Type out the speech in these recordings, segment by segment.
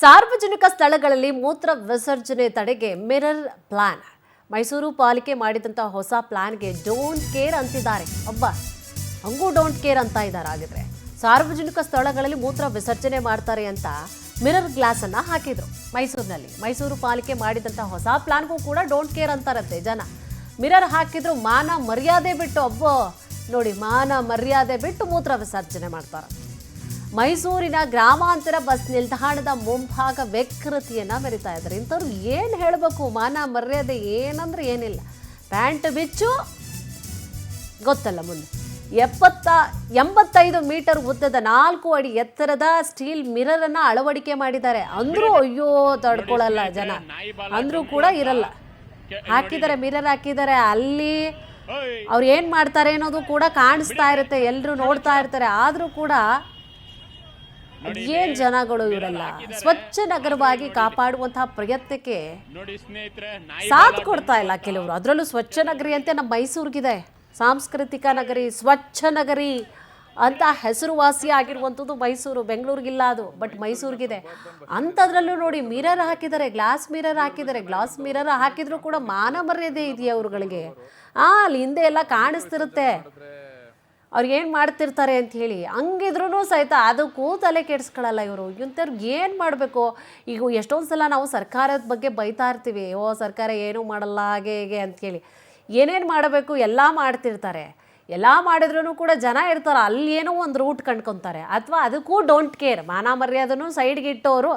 ಸಾರ್ವಜನಿಕ ಸ್ಥಳಗಳಲ್ಲಿ ಮೂತ್ರ ವಿಸರ್ಜನೆ ತಡೆಗೆ ಮಿರರ್ ಪ್ಲಾನ್. ಮೈಸೂರು ಪಾಲಿಕೆ ಮಾಡಿದಂತಹ ಹೊಸ ಪ್ಲಾನ್ಗೆ ಡೋಂಟ್ ಕೇರ್ ಅಂತಿದ್ದಾರೆ. ಹಂಗೂ ಡೋಂಟ್ ಕೇರ್ ಅಂತ ಇದ್ದಾರೆ. ಆಗಿದ್ರೆ ಸಾರ್ವಜನಿಕ ಸ್ಥಳಗಳಲ್ಲಿ ಮೂತ್ರ ವಿಸರ್ಜನೆ ಮಾಡ್ತಾರೆ ಅಂತ ಮಿರರ್ ಗ್ಲಾಸ್ ಅನ್ನ ಹಾಕಿದ್ರು ಮೈಸೂರಿನಲ್ಲಿ. ಮೈಸೂರು ಪಾಲಿಕೆ ಮಾಡಿದಂತಹ ಹೊಸ ಪ್ಲಾನ್ಗೂ ಕೂಡ ಡೋಂಟ್ ಕೇರ್ ಅಂತಾರಂತೆ ಜನ. ಮಿರರ್ ಹಾಕಿದ್ರು ಮಾನ ಮರ್ಯಾದೆ ಬಿಟ್ಟು ನೋಡಿ ಮಾನ ಮರ್ಯಾದೆ ಬಿಟ್ಟು ಮೂತ್ರ ವಿಸರ್ಜನೆ ಮಾಡ್ತಾರೆ. ಮೈಸೂರಿನ ಗ್ರಾಮಾಂತರ ಬಸ್ ನಿಲ್ದಾಣದ ಮುಂಭಾಗ ವ್ಯಕ್ರತೆಯನ್ನ ಮೆರಿತಾ ಇದ್ದಾರೆ. ಇಂಥವ್ರು ಏನು ಹೇಳಬೇಕು? ಮಾನ ಮರ್ಯಾದೆ ಏನಂದ್ರೆ ಏನಿಲ್ಲ. ಪ್ಯಾಂಟ್ ಬಿಚ್ಚು ಗೊತ್ತಲ್ಲ. ಮುಂದೆ 85 ಮೀಟರ್ ಉದ್ದದ 4 ಅಡಿ ಎತ್ತರದ ಸ್ಟೀಲ್ ಮಿರರ್ ಅನ್ನ ಅಳವಡಿಕೆ ಮಾಡಿದ್ದಾರೆ. ಅಂದ್ರೂ ಅಯ್ಯೋ ತಡ್ಕೊಳ್ಳಲ್ಲ ಜನ, ಅಂದ್ರೂ ಕೂಡ ಇರಲ್ಲ. ಹಾಕಿದ್ದಾರೆ, ಮಿರರ್ ಹಾಕಿದ್ದಾರೆ. ಅಲ್ಲಿ ಅವ್ರು ಏನ್ ಮಾಡ್ತಾರೆ ಅನ್ನೋದು ಕೂಡ ಕಾಣಿಸ್ತಾ ಇರುತ್ತೆ, ಎಲ್ಲರೂ ನೋಡ್ತಾ ಇರ್ತಾರೆ. ಆದ್ರೂ ಕೂಡ ಏನ್ ಜನಗಳು ಇವರೆಲ್ಲ ಸ್ವಚ್ಛ ನಗರವಾಗಿ ಕಾಪಾಡುವಂತಹ ಪ್ರಯತ್ನಕ್ಕೆ ಸಾಥ್ ಕೊಡ್ತಾ ಇಲ್ಲ ಕೆಲವರು. ಅದರಲ್ಲೂ ಸ್ವಚ್ಛ ನಗರಿ ಅಂತ ನಮ್ಮ ಮೈಸೂರಿಗಿದೆ, ಸಾಂಸ್ಕೃತಿಕ ನಗರಿ, ಸ್ವಚ್ಛ ನಗರಿ ಅಂತ ಹೆಸರುವಾಸಿ ಆಗಿರುವಂಥದ್ದು ಮೈಸೂರು. ಬೆಂಗಳೂರಿಗಿಲ್ಲ ಅದು, ಬಟ್ ಮೈಸೂರಿಗಿದೆ. ಅಂಥದ್ರಲ್ಲೂ ನೋಡಿ ಮಿರರ್ ಹಾಕಿದ್ದಾರೆ, ಗ್ಲಾಸ್ ಮಿರರ್ ಹಾಕಿದ್ದಾರೆ. ಗ್ಲಾಸ್ ಮಿರರ್ ಹಾಕಿದ್ರು ಕೂಡ ಮಾನ ಮರ್ಯಾದೆ ಇದೆಯಾ ಅವ್ರುಗಳಿಗೆ? ಅಲ್ಲಿ ಹಿಂದೆ ಎಲ್ಲ ಕಾಣಿಸ್ತಿರುತ್ತೆ ಅವ್ರು ಏನು ಮಾಡ್ತಿರ್ತಾರೆ ಅಂತ ಹೇಳಿ. ಹಂಗಿದ್ರೂ ಸಹಿತ ಅದಕ್ಕೂ ತಲೆ ಕೆಡಿಸ್ಕೊಳ್ಳಲ್ಲ ಇವರು. ಇಂಥವ್ರಿಗೆ ಏನು ಮಾಡಬೇಕು? ಈಗ ಎಷ್ಟೊಂದು ಸಲ ನಾವು ಸರ್ಕಾರದ ಬಗ್ಗೆ ಬೈತಾ ಇರ್ತೀವಿ, ಸರ್ಕಾರ ಏನೂ ಮಾಡಲ್ಲ ಹಾಗೆ ಹೇಗೆ ಅಂಥೇಳಿ. ಏನೇನು ಮಾಡಬೇಕು ಎಲ್ಲ ಮಾಡ್ತಿರ್ತಾರೆ. ಎಲ್ಲ ಮಾಡಿದ್ರೂ ಕೂಡ ಜನ ಇರ್ತಾರೆ, ಅಲ್ಲಿ ಏನೋ ಒಂದು ರೂಟ್ ಕಂಡ್ಕೊತಾರೆ. ಅಥವಾ ಅದಕ್ಕೂ ಡೋಂಟ್ ಕೇರ್, ಮಾನ ಮರ್ಯಾದನೂ ಸೈಡ್ಗೆ ಇಟ್ಟವರು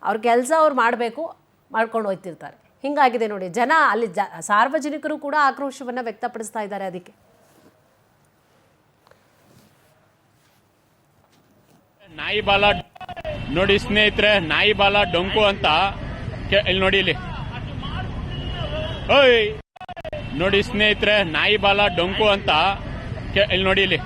ಅವ್ರ ಕೆಲಸ ಅವ್ರು ಮಾಡಬೇಕು, ಮಾಡ್ಕೊಂಡು ಹೋಗ್ತಿರ್ತಾರೆ. ಹೀಗಾಗಿದೆ ನೋಡಿ. ಜನ ಅಲ್ಲಿ ಸಾರ್ವಜನಿಕರು ಕೂಡ ಆಕ್ರೋಶವನ್ನು ವ್ಯಕ್ತಪಡಿಸ್ತಾ ಇದ್ದಾರೆ. ಅದಕ್ಕೆ ನಾಯಿ ಬಾಲ ನೋಡಿ ಸ್ನೇಹಿತರೆ, ನಾಯಿ ಬಾಲ ಡೊಂಕು ಅಂತ ಇಲ್ಲಿ ನೋಡಿ. ಇಲ್ಲಿ ನೋಡಿ ಸ್ನೇಹಿತರೆ, ನಾಯಿ ಬಾಲ ಡೊಂಕು ಅಂತ ಇಲ್ಲಿ ನೋಡಿ. ಇಲ್ಲಿ